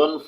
1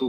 2।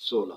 16।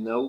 9।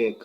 1।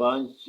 5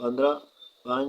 15 5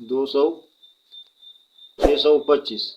625।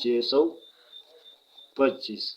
625।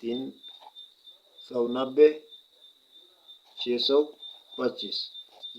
390 625।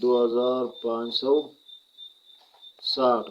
2560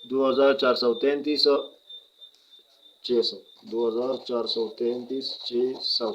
2433 600। 2433 600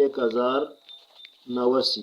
1089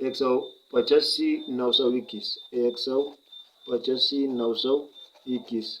185 921। 185 921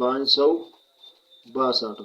562।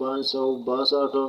562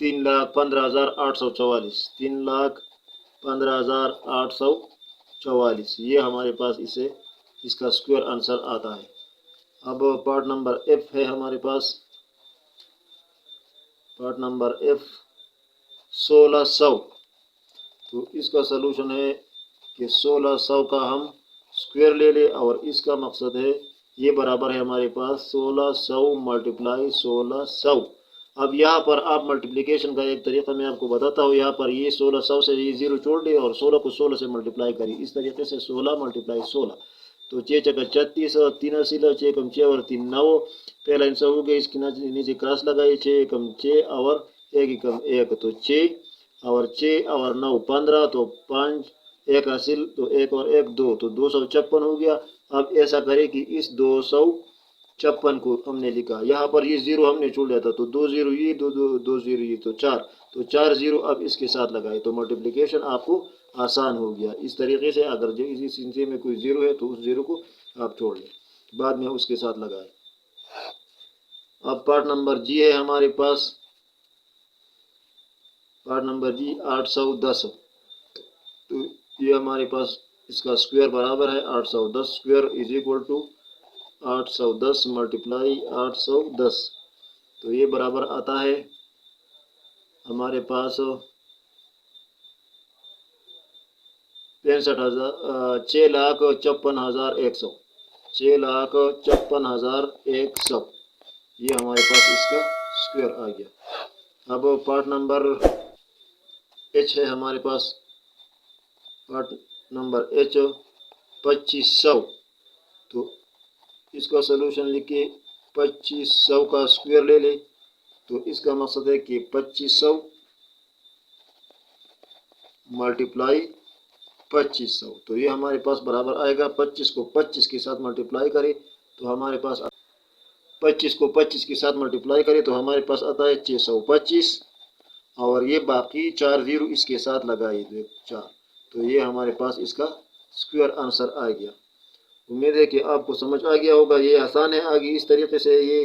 3,15,844 3,15,844 یہ ہمارے پاس اس کا اسکوائر آنسر آتا ہے۔ اب پارٹ نمبر ایف ہے ہمارے پاس، پارٹ نمبر ایف 1600، تو اس کا سلوشن ہے کہ 1600 کا ہم اسکوائر لے لیں، اور اس کا مقصد ہے یہ برابر ہے ہمارے پاس 1600 ملٹیپلائی 1600۔ اب یہاں پر آپ ملٹیپلیکیشن کا ایک طریقہ میں آپ کو بتاتا ہوں، یہاں پر یہ 1600 سے یہ 0 چھوڑ دیں اور 16 کو 16 سے ملٹیپلائی کریں، اس طریقے سے 16 ملٹیپلائی 16، تو 6 چکا 36 اور 3 اصیلہ 6 کم 6 اور 3 9، پہلا آنسر ہو گیا، اس کے نیچے کراس لگائیے، 6 کم 6 اور 1 کم 1 تو 6 اور 6 اور 9 15، تو 5 1 حاصل تو 1 اور 1 2، تو 256 ہو گیا۔ اب ایسا کریں کہ اس 256 کو ہم نے لکھا، یہاں پر یہ 0 ہم نے چھوڑ دیا تھا، تو 2 0 یہ 2 0 یہ، تو 4، تو 4 0 اب اس کے ساتھ لگائے، تو ملٹیپلیکیشن آپ کو آسان ہو گیا۔ اس طریقے سے اگر اس ہندسے میں کوئی 0 ہے تو اس 0 کو آپ چھوڑ لیں، بعد میں اس کے ساتھ لگائیں۔ اب پارٹ نمبر جی ہے ہمارے پاس، پارٹ نمبر جی 810، تو یہ ہمارے پاس اس کا اسکوائر برابر ہے 810، square is equal to 810 multiply 810، تو یہ برابر آتا ہے ہمارے پاس 6,54,100، 6,54,100، یہ ہمارے پاس اس کا اسکوائر آ گیا۔ اب پارٹ نمبر ایچ ہے ہمارے پاس، پارٹ نمبر ایچ 2500، تو اس کا سلوشن لکھے 2500 کا اسکوائر لے لیں، تو اس کا مقصد ہے کہ 2500 ملٹیپلائی 2500، تو یہ ہمارے پاس برابر آئے گا 25 کو 25 کے ساتھ ملٹیپلائی کرے تو ہمارے پاس 25 کو 25 کے ساتھ ملٹیپلائی کرے تو ہمارے پاس آتا ہے 625، اور یہ باقی 4 0 اس کے ساتھ لگائے 4، تو یہ ہمارے پاس اس کا اسکوائر آنسر آ گیا۔ امید ہے کہ آپ کو سمجھ آ گیا ہوگا، یہ آسان ہے آگے اس طریقے سے۔ یہ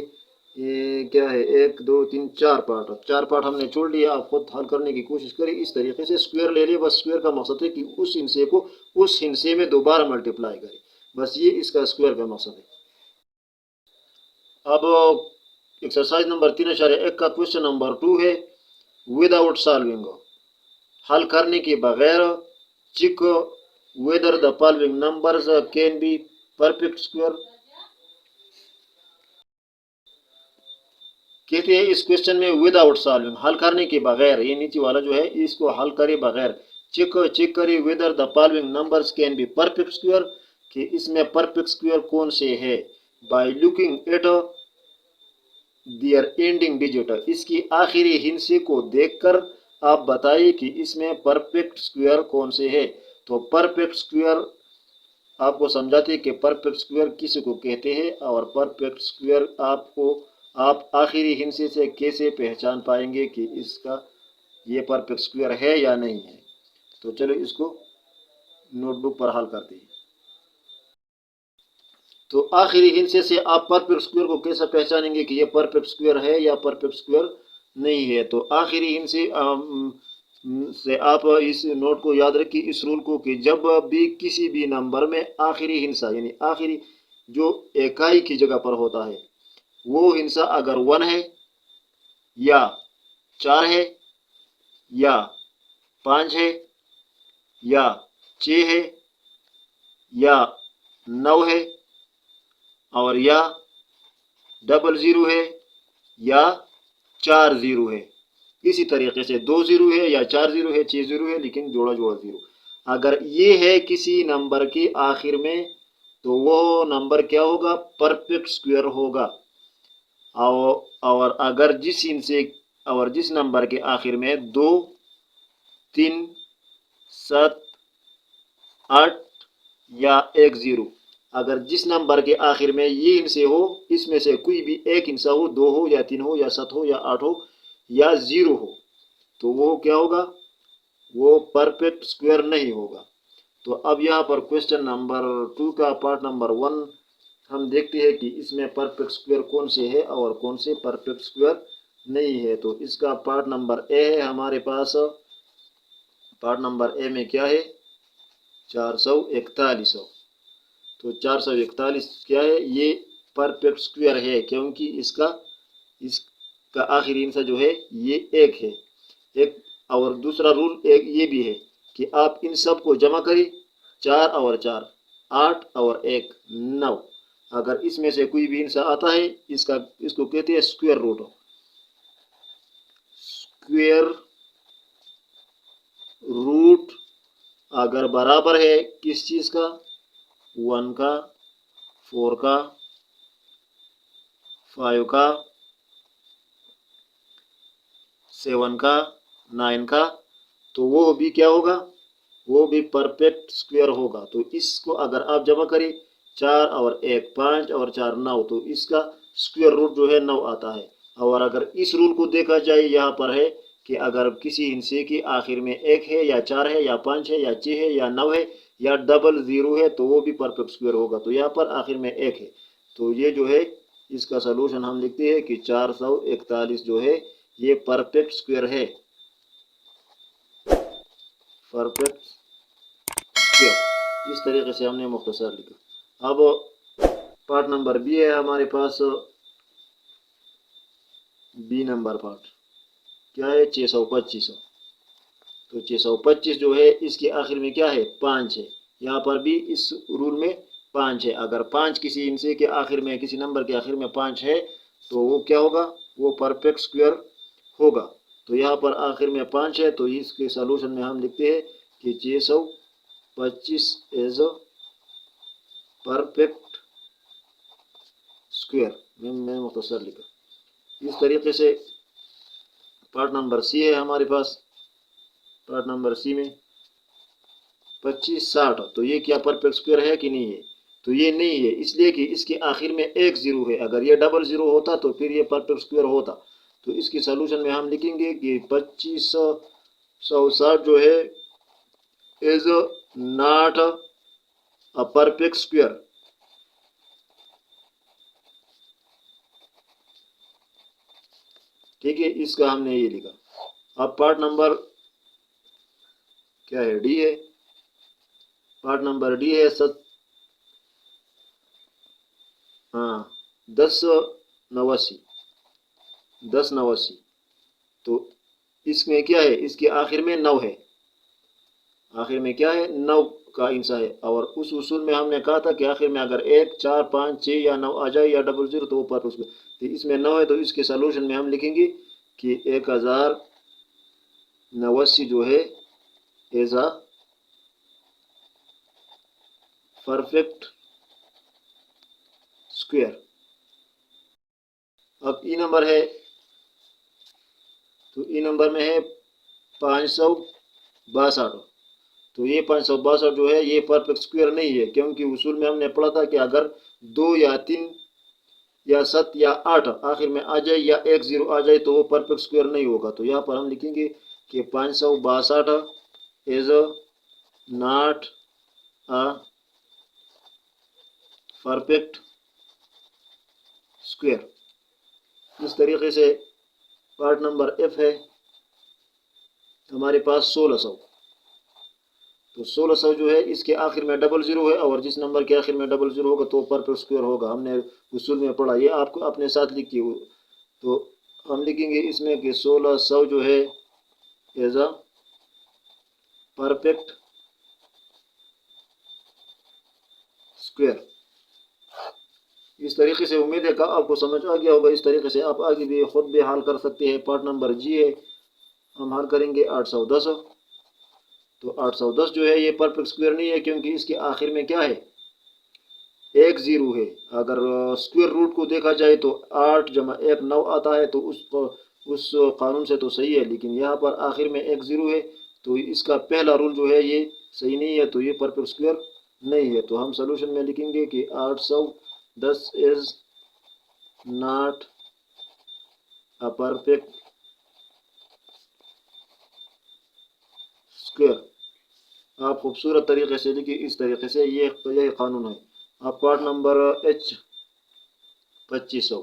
کیا ہے 1 2 3 4 پارٹ، اب 4 پارٹ ہم نے چھوڑ لیا، آپ خود حل کرنے کی کوشش کریں اس طریقے سے، اسکوائر لے لیں، بس اسکوائر کا مقصد ہے کہ اس ہندسے کو اس ہندسے میں دوبارہ ملٹیپلائی کریں، بس یہ اس کا اسکوائر کا مقصد ہے۔ اب ایکسرسائز نمبر 3.1 کا کوشچن نمبر 2 ہے، وداؤٹ سالونگ، حل کرنے کے بغیر check whether the following numbers can be perfect square۔ کہتے ہیں اس کوشچن میں وداؤٹ سالونگ، حل کرنے کے بغیر، یہ نیچے والا جو ہے اس کو حل کرے بغیر، چیک کرے whether the following numbers can be perfect square، کہ اس میں پرفیکٹ اسکوائر کون سے ہے، by looking at their ending digit، اس کی آخری ہندسے کو دیکھ کر آپ بتائیے کہ اس میں پرفیکٹ اسکوائر کون سے ہے۔ تو پرفیکٹ اسکوائر آپ کو سمجھاتے کہ پرفیکٹ اسکوائر کسی کو کہتے ہیں، اور پرفیکٹ اسکوائر آپ آخری ہندسے سے کیسے پہچان پائیں گے کہ اس کا یہ پرفیکٹ اسکوائر ہے یا نہیں ہے۔ تو چلو اس کو نوٹ بک پر حل کرتے ہیں۔ تو آخری ہندسے سے آپ پرفیکٹ اسکوائر کو کیسے پہچانیں گے کہ یہ پرفیکٹ اسکوائر ہے یا پرفیکٹ اسکوائر نہیں ہے۔ تو آخری ہندسے سے آپ اس نوٹ کو یاد رکھیے، اس رول کو، کہ جب بھی کسی بھی نمبر میں آخری ہندسہ یعنی آخری جو اکائی کی جگہ پر ہوتا ہے وہ ہندسہ اگر 1 ہے یا 4 ہے یا 5 ہے یا 6 ہے یا 9 ہے اور یا 00 ہے یا 4 0 ہے، اسی طریقے سے 2 0 ہے یا 4 0 ہے 6 0 ہے لیکن جوڑا 0، اگر یہ ہے کسی نمبر کے آخر میں تو وہ نمبر کیا ہوگا، پرفیکٹ اسکوائر ہوگا، اور اگر جس نمبر کے آخر میں 2 3 7 8 یا 1 0، اگر جس نمبر کے آخر میں یہ ہندسے ہو، اس میں سے کوئی بھی ایک ہندسہ ہو، 2 ہو یا 3 ہو یا 7 ہو یا 8 ہو یا 0 ہو، تو وہ کیا ہوگا، وہ پرفیکٹ اسکوائر نہیں ہوگا۔ تو اب یہاں پر کوشچن نمبر 2 کا پارٹ نمبر 1 ہم دیکھتے ہیں کہ اس میں پرفیکٹ اسکوائر کون سے ہے اور کون سے پرفیکٹ اسکوائر نہیں ہے، تو اس کا پارٹ نمبر اے ہے ہمارے پاس. پارٹ نمبر اے میں کیا ہے؟ 441. تو 441 کیا ہے؟ یہ پرفیکٹ اسکوئر ہے، کیونکہ اس کا آخری ہندسہ جو ہے یہ ایک ہے. ایک اور دوسرا رول ایک یہ بھی ہے کہ آپ ان سب کو جمع کریں، 4 اور 4 8 اور 1 9. اگر اس میں سے کوئی بھی ہندسہ آتا ہے اس کو کہتے ہیں اسکوئر روٹ. اسکوئر روٹ اگر برابر ہے کس چیز کا؟ 1 کا، 4 کا، 5 کا، 7 کا، 9 کا، تو وہ بھی کیا ہوگا؟ وہ بھی پرفیکٹ اسکوئر ہوگا. تو اس کو اگر آپ جمع کریں 4 اور 1 5 اور 4 9، تو اس کا اسکوئر روٹ جو ہے 9 آتا ہے. اور اگر اس رول کو دیکھا جائے، یہاں پر ہے کہ اگر کسی ہندسے کے آخر میں 1 ہے یا 4 ہے یا 5 ہے یا 6 ہے یا 9 ہے یا ڈبل 0 ہے، تو وہ بھی پرفیکٹ اسکوئر ہوگا. تو یہاں پر آخر میں 1 ہے، تو یہ جو ہے اس کا سلوشن ہم لکھتے ہیں کہ 441 جو ہے یہ پرفیکٹ اسکوئر ہے. پرفیکٹ اسکوئر اس طریقے سے ہم نے مختصر لکھا. اب پارٹ نمبر بی ہے ہمارے پاس. بی نمبر پارٹ کیا ہے؟ 625. تو 625 جو ہے اس کے آخر میں کیا ہے؟ 5 ہے. یہاں پر بھی اس رول میں 5 ہے. اگر 5 کسی ہندسے کے آخر میں، کسی نمبر کے آخر میں 5 ہے، تو وہ کیا ہوگا؟ وہ پرفیکٹ اسکوئر ہوگا. تو یہاں پر آخر میں 5 ہے، تو اس کے سلوشن میں ہم لکھتے ہیں کہ 625 ایز اے پرفیکٹ اسکوئر. میں مختصر لکھا. اس طریقے سے پارٹ نمبر سی ہے ہمارے پاس. پارٹ نمبر سی میں 2560. تو یہ کیا پرفیکٹ اسکوئر ہے کہ نہیں ہے؟ تو یہ نہیں ہے، اس لیے کہ اس کے آخر میں 1 0 ہے. اگر یہ ڈبل 0 ہوتا تو پھر یہ پرفیکٹ اسکوئر ہوتا. تو اس کی سلوشن میں ہم لکھیں گے کہ 2560 جو ہے از ناٹ اے پرفیکٹ اسکوئر. ٹھیک ہے، اس کا ہم نے یہ لکھا. اب پارٹ نمبر کیا ہے؟ ڈی ہے. پارٹ نمبر ڈی ہے 1089. تو اس میں کیا ہے؟ اس کے آخر میں 9 ہے. آخر میں کیا ہے؟ 9 کا ہندسہ ہے. اور اس اصول میں ہم نے کہا تھا کہ آخر میں اگر 1 4 5 6 یا 9 آ جائے یا ڈبل 0 تو وہ پرفیکٹ. تو اس میں 9 ہے، تو اس کے سلوشن میں ہم لکھیں گے کہ 1089 جو ہے ایز اے پرفیکٹ اسکوئر. اب ای نمبر ہے، تو ای نمبر میں ہے 562. تو یہ 562 جو ہے یہ پرفیکٹ اسکوئر نہیں ہے، کیونکہ اصول میں ہم نے پڑھا تھا کہ اگر 2 یا 3 یا 7 یا 8 آخر میں آ جائے یا 1 0 آ جائے تو وہ پرفیکٹ اسکوئر نہیں ہوگا. تو یہاں پر ہم لکھیں گے کہ 562 is not a perfect square. اس طریقے سے پارٹ نمبر ایف ہے ہمارے پاس 1600. تو 1600 جو ہے اس کے آخر میں ڈبل 0 ہے، اور جس نمبر کے آخر میں ڈبل 0 ہوگا تو پرفیکٹ اسکوئر ہوگا. ہم نے اصول میں پڑھا، یہ آپ کو اپنے ساتھ لکھیے. تو ہم لکھیں گے اس میں کہ 1600 جو ہے ایز اے پرفیکٹ اسکوئر. اس طریقے سے امید ہے کہ آپ کو سمجھ آ گیا ہوگا. اس طریقے سے آپ آگے بھی خود بھی حل کر سکتے ہیں. پارٹ نمبر جی ہے، ہم حل کریں گے 810. تو 810 جو ہے یہ پرفیکٹ اسکوئر نہیں ہے، کیونکہ اس کے آخر میں کیا ہے؟ 1 0 ہے. اگر اسکوئر روٹ کو دیکھا جائے تو 8 جمع 1 9 آتا ہے. تو اس قانون سے تو صحیح ہے، لیکن یہاں پر آخر میں 1 0 ہے، تو اس کا پہلا رول جو ہے یہ صحیح نہیں ہے. تو یہ پرفیکٹ اسکوئر نہیں ہے. تو ہم سلوشن میں لکھیں گے کہ 810 از ناٹ اے پرفیکٹ اسکوئر. آپ خوبصورت طریقے سے لکھیں. اس طریقے سے یہ قانون ہے. اب پارٹ نمبر ایچ 2500.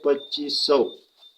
2500।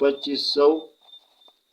2500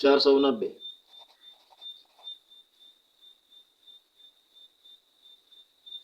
490।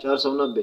490।